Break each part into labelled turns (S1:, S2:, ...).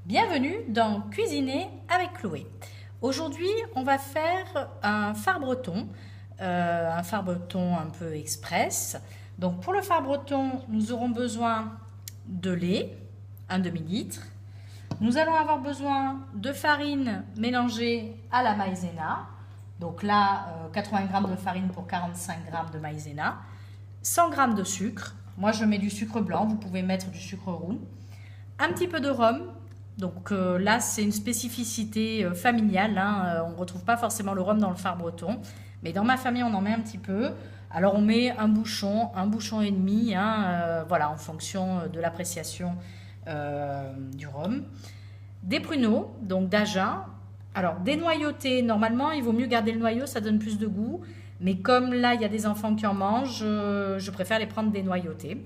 S1: Bienvenue dans Cuisiner avec Chloé. Aujourd'hui, on va faire un phare breton un peu express. Donc pour le phare breton, nous aurons besoin de lait, un demi-litre. Nous allons avoir besoin de farine mélangée à la maïzena. Donc là, 80 g de farine pour 45 g de maïzena. 100 g de sucre. Moi, je mets du sucre blanc, vous pouvez mettre du sucre roux. Un petit peu de rhum. Donc là, c'est une spécificité familiale. On ne retrouve pas forcément le rhum dans le phare breton. Mais dans ma famille, on en met un petit peu. Alors, on met un bouchon et demi, voilà, en fonction de l'appréciation du rhum. Des pruneaux, donc d'agen. Alors, dénoyautés, normalement, il vaut mieux garder le noyau, ça donne plus de goût. Mais comme là, il y a des enfants qui en mangent, je préfère les prendre dénoyautés.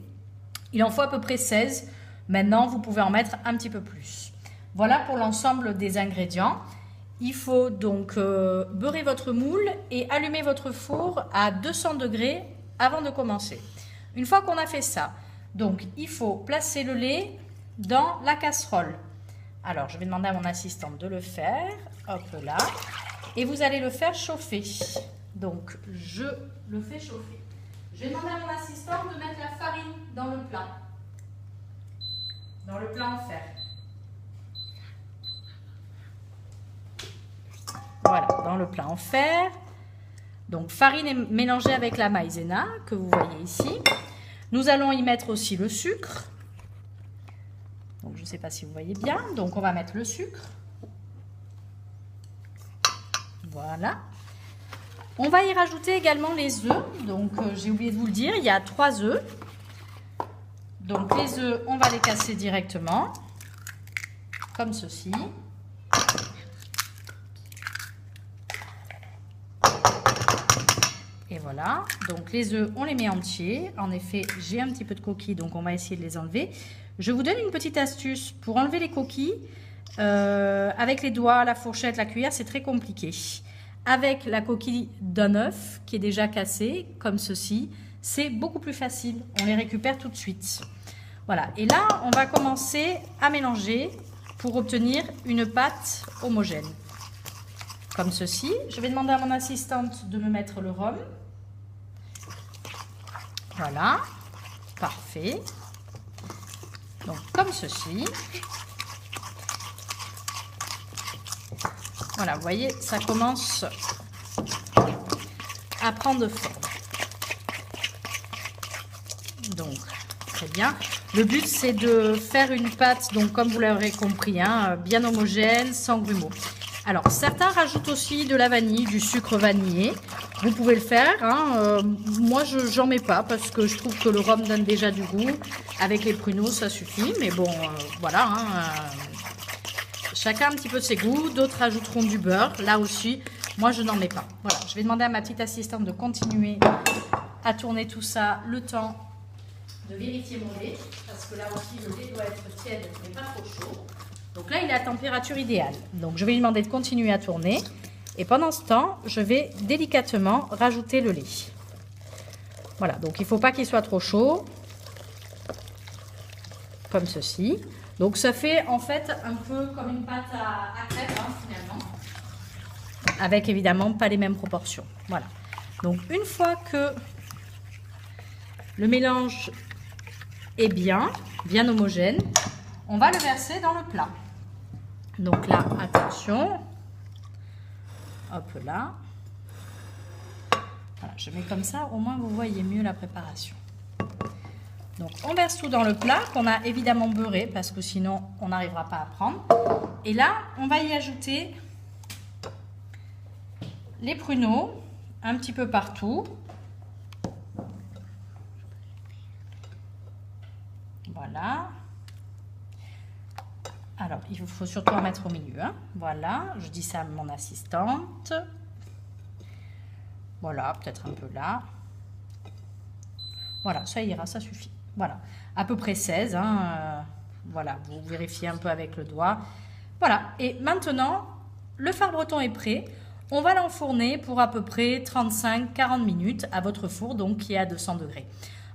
S1: Il en faut à peu près 16. Maintenant, vous pouvez en mettre un petit peu plus. Voilà pour l'ensemble des ingrédients. Il faut donc beurrer votre moule et allumer votre four à 200 degrés avant de commencer. Une fois qu'on a fait ça, donc il faut placer le lait dans la casserole. Alors, je vais demander à mon assistante de le faire. Hop là. Et vous allez le faire chauffer. Donc, je le fais chauffer. Je vais demander à mon assistante de mettre la farine dans le plat. Dans le plat en fer. Voilà, dans le plat en fer. Donc, farine est mélangée avec la maïzena, que vous voyez ici. Nous allons y mettre aussi le sucre. Donc, je ne sais pas si vous voyez bien. Donc, on va mettre le sucre. Voilà. On va y rajouter également les œufs. Donc, j'ai oublié de vous le dire, il y a 3 œufs. Donc, les œufs, on va les casser directement, comme ceci. Et voilà. Donc, les œufs, on les met entiers. En effet, j'ai un petit peu de coquilles, donc on va essayer de les enlever. Je vous donne une petite astuce pour enlever les coquilles. Avec les doigts, la fourchette, la cuillère, c'est très compliqué. Avec la coquille d'un œuf qui est déjà cassé, comme ceci, c'est beaucoup plus facile. On les récupère tout de suite. Voilà, et là, on va commencer à mélanger pour obtenir une pâte homogène. Comme ceci. Je vais demander à mon assistante de me mettre le rhum. Voilà, parfait. Donc, comme ceci. Voilà, vous voyez, ça commence à prendre forme. Donc, très bien. Le but, c'est de faire une pâte, donc comme vous l'aurez compris, bien homogène, sans grumeaux. Alors, certains rajoutent aussi de la vanille, du sucre vanillé. Vous pouvez le faire. Moi, je n'en mets pas parce que je trouve que le rhum donne déjà du goût. Avec les pruneaux, ça suffit. Mais bon, voilà. Chacun un petit peu de ses goûts. D'autres rajouteront du beurre. Là aussi, moi, je n'en mets pas. Voilà, je vais demander à ma petite assistante de continuer à tourner tout ça le temps de vérifier mon lait, parce que là aussi le lait doit être tiède mais pas trop chaud. Donc là il est à température idéale. Donc je vais lui demander de continuer à tourner et pendant ce temps je vais délicatement rajouter le lait. Voilà, donc il ne faut pas qu'il soit trop chaud. Comme ceci. Donc ça fait en fait un peu comme une pâte à crêpes finalement. Avec évidemment pas les mêmes proportions. Voilà. Donc une fois que le mélange est bien homogène, on va le verser dans le plat. Donc là, attention, hop là, voilà, je mets comme ça, au moins vous voyez mieux la préparation. Donc on verse tout dans le plat qu'on a évidemment beurré parce que sinon on n'arrivera pas à prendre. Et là, on va y ajouter les pruneaux un petit peu partout. Voilà. Alors, il faut surtout en mettre au milieu. Voilà, je dis ça à mon assistante. Voilà, peut-être un peu là. Voilà, ça ira, ça suffit. Voilà, à peu près 16. Voilà, vous vérifiez un peu avec le doigt. Voilà, et maintenant, le phare breton est prêt. On va l'enfourner pour à peu près 35-40 minutes à votre four, donc qui est à 200 degrés.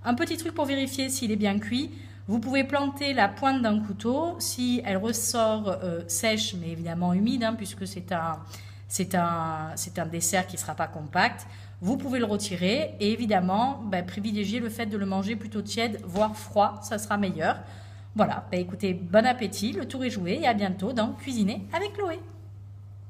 S1: Un petit truc pour vérifier s'il est bien cuit. Vous pouvez planter la pointe d'un couteau si elle ressort sèche, mais évidemment humide, hein, puisque c'est un dessert qui ne sera pas compact. Vous pouvez le retirer et évidemment, privilégier le fait de le manger plutôt tiède, voire froid, ça sera meilleur. Voilà, écoutez, bon appétit, le tour est joué et à bientôt dans Cuisiner avec Chloé.